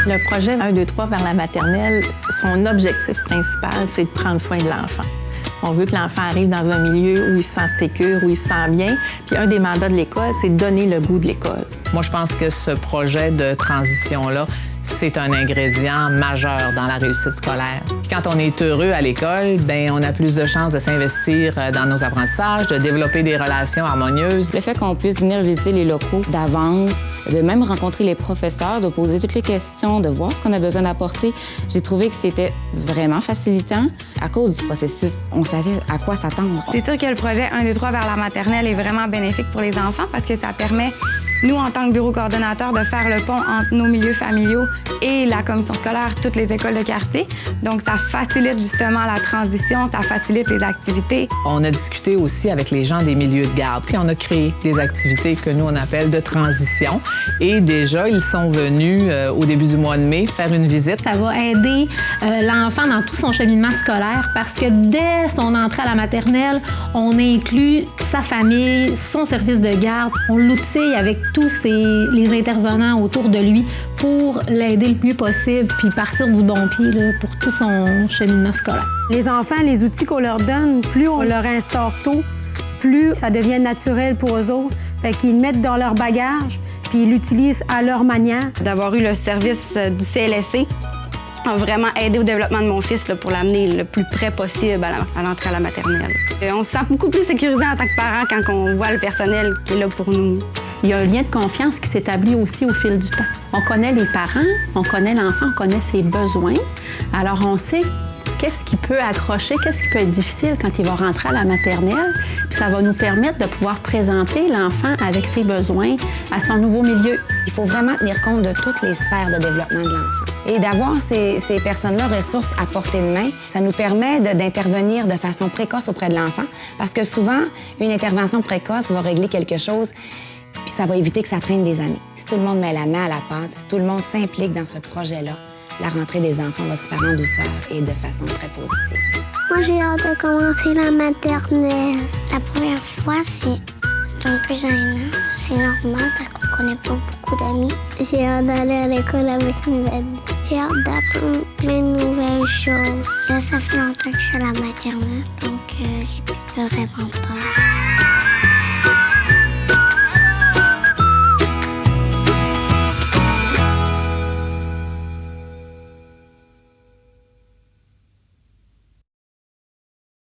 Le projet 1, 2, 3 vers la maternelle, son objectif principal, c'est de prendre soin de l'enfant. On veut que l'enfant arrive dans un milieu où il se sent sécure, où il se sent bien. Puis un des mandats de l'école, c'est de donner le goût de l'école. Moi, je pense que ce projet de transition-là, c'est un ingrédient majeur dans la réussite scolaire. Puis quand on est heureux à l'école, bien, on a plus de chances de s'investir dans nos apprentissages, de développer des relations harmonieuses. Le fait qu'on puisse venir visiter les locaux d'avance, de même rencontrer les professeurs, de poser toutes les questions, de voir ce qu'on a besoin d'apporter, j'ai trouvé que c'était vraiment facilitant. À cause du processus, on savait à quoi s'attendre. C'est sûr que le projet 1, 2, 3 vers la maternelle est vraiment bénéfique pour les enfants parce que ça permet, nous, en tant que bureau coordonnateur, de faire le pont entre nos milieux familiaux et la commission scolaire, toutes les écoles de quartier. Donc, ça facilite justement la transition, ça facilite les activités. On a discuté aussi avec les gens des milieux de garde, puis on a créé des activités que nous, on appelle de transition. Et déjà, ils sont venus au début du mois de mai faire une visite. Ça va aider l'enfant dans tout son cheminement scolaire parce que dès son entrée à la maternelle, on inclut sa famille, son service de garde. On l'outille avec tous les intervenants autour de lui pour l'aider le mieux possible puis partir du bon pied là, pour tout son cheminement scolaire. Les enfants, les outils qu'on leur donne, plus on leur instaure tôt, plus ça devient naturel pour eux autres. Fait qu'ils mettent dans leur bagage puis ils l'utilisent à leur manière. D'avoir eu le service du CLSC a vraiment aidé au développement de mon fils là, pour l'amener le plus près possible à l'entrée à la maternelle. Et on se sent beaucoup plus sécurisé en tant que parent quand on voit le personnel qui est là pour nous. Il y a un lien de confiance qui s'établit aussi au fil du temps. On connaît les parents, on connaît l'enfant, on connaît ses besoins. Alors, on sait qu'est-ce qui peut accrocher, qu'est-ce qui peut être difficile quand il va rentrer à la maternelle. Puis ça va nous permettre de pouvoir présenter l'enfant avec ses besoins à son nouveau milieu. Il faut vraiment tenir compte de toutes les sphères de développement de l'enfant. Et d'avoir ces personnes-là ressources à portée de main, ça nous permet d'intervenir de façon précoce auprès de l'enfant. Parce que souvent, une intervention précoce va régler quelque chose puis ça va éviter que ça traîne des années. Si tout le monde met la main à la pâte, si tout le monde s'implique dans ce projet-là, la rentrée des enfants va se faire en douceur et de façon très positive. Moi, j'ai hâte de commencer la maternelle. La première fois, c'est un peu gênant. C'est normal parce qu'on connaît pas beaucoup d'amis. J'ai hâte d'aller à l'école avec mes amis. J'ai hâte d'apprendre plein de nouvelles choses. Là, ça fait longtemps que je suis à la maternelle, donc j'ai plus vraiment peur.